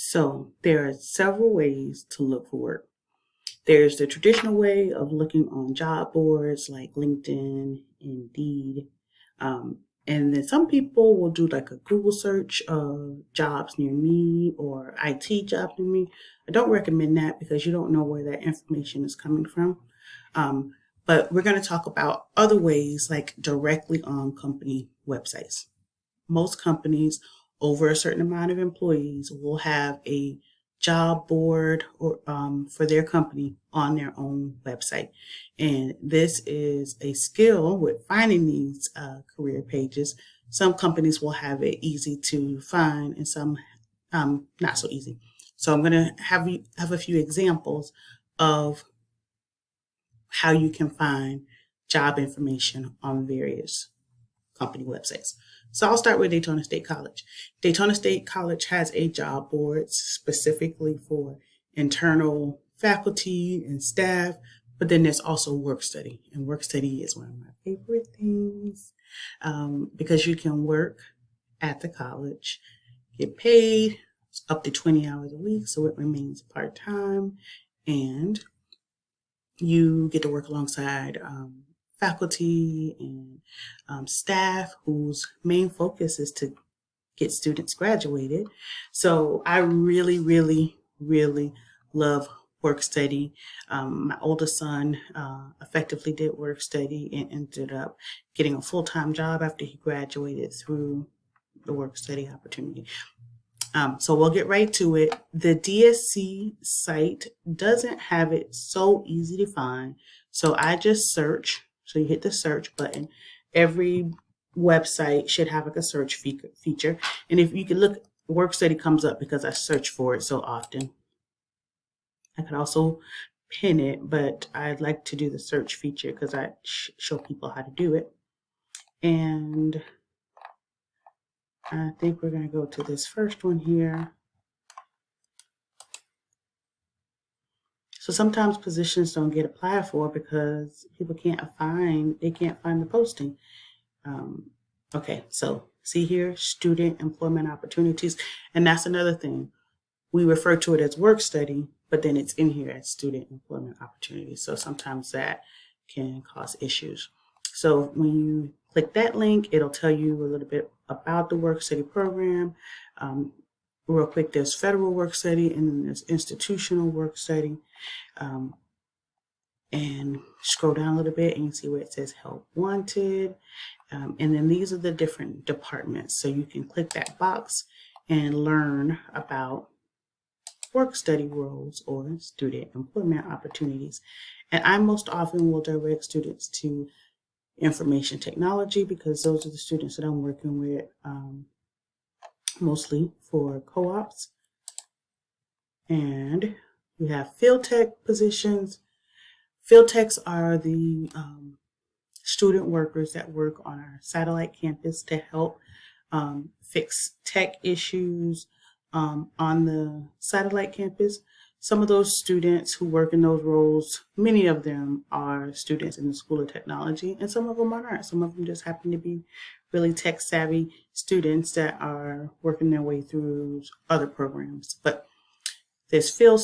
So there are several ways to look for work. There's the traditional way of looking on job boards like LinkedIn, Indeed, and then some people will do like a Google search of jobs near me or IT jobs near me. I don't recommend that because you don't know where that information is coming from. Um, but we're going to talk about other ways like directly on company websites. Most companies over a certain amount of employees will have a job board or for their company on their own website. And this is a skill with finding these career pages. Some companies will have it easy to find and some not so easy. So I'm going to have a few examples of how you can find job information on various company websites. So I'll start with Daytona State College. Daytona State College has a job board specifically for internal faculty and staff, but then there's also work study. And work study is one of my favorite things because you can work at the college, get paid up to 20 hours a week, so it remains part-time, and you get to work alongside faculty and staff whose main focus is to get students graduated. So I really, really, really love work study. My oldest son effectively did work study and ended up getting a full-time job after he graduated through the work study opportunity. So we'll get right to it. The DSC site doesn't have it so easy to find. So I just search. So you hit the search button. Every website should have like a search feature. And if you can look, work study comes up because I search for it so often. I could also pin it, but I'd like to do the search feature because I show people how to do it. And I think we're going to go to this first one here. So sometimes positions don't get applied for because people can't find the posting. Okay, so see here, student employment opportunities. And that's another thing. We refer to it as work study, but then it's in here as student employment opportunities. So sometimes that can cause issues. So when you click that link, it'll tell you a little bit about the work study program. Real quick, there's federal work study and then there's institutional work study. And scroll down a little bit and you see where it says help wanted. And then these are the different departments. So you can click that box and learn about work study roles or student employment opportunities. And I most often will direct students to information technology because those are the students that I'm working with mostly for co-ops. And we have field tech positions. Field techs are the student workers that work on our satellite campus to help fix tech issues on the satellite campus. Some of those students who work in those roles, many of them are students in the School of Technology, and some of them aren't. Some of them just happen to be really tech savvy students that are working their way through other programs. But there's field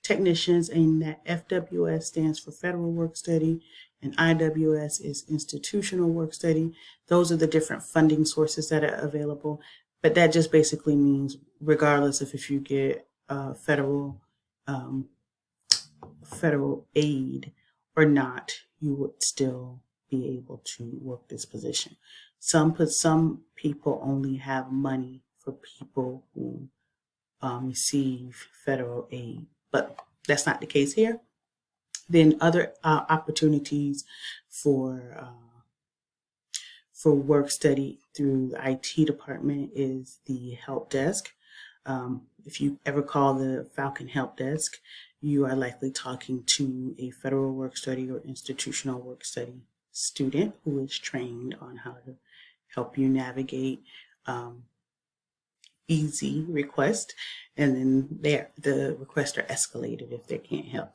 technicians, and that FWS stands for Federal Work Study, and IWS is Institutional Work Study. Those are the different funding sources that are available. But that just basically means regardless of if you get federal aid or not, you would still be able to work this position. Some people only have money for people who receive federal aid, but that's not the case here. Then other opportunities for work study through the IT department is the help desk. If you ever call the Falcon Help Desk, you are likely talking to a federal work study or institutional work study student who is trained on how to help you navigate easy request, and then the requests are escalated if they can't help.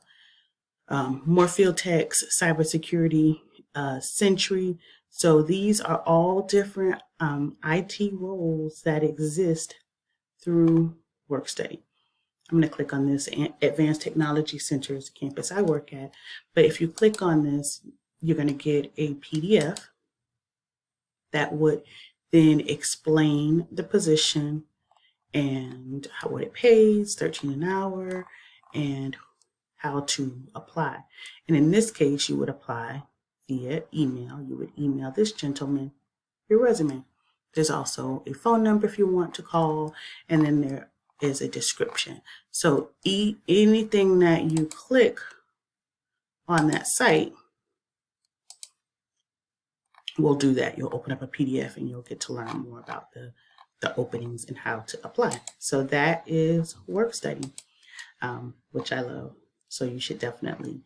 More field techs, cybersecurity, Sentry. So these are all different IT roles that exist through work study. I'm going to click on this Advanced Technology Center's campus I work at. But if you click on this, you're going to get a PDF that would then explain the position and what it pays, $13 an hour, and how to apply. And in this case, you would apply via email. You would email this gentleman your resume. There's also a phone number if you want to call, and then there is a description. So anything that you click on that site will do that. You'll open up a PDF and you'll get to learn more about the openings and how to apply. So that is work study, which I love. So you should definitely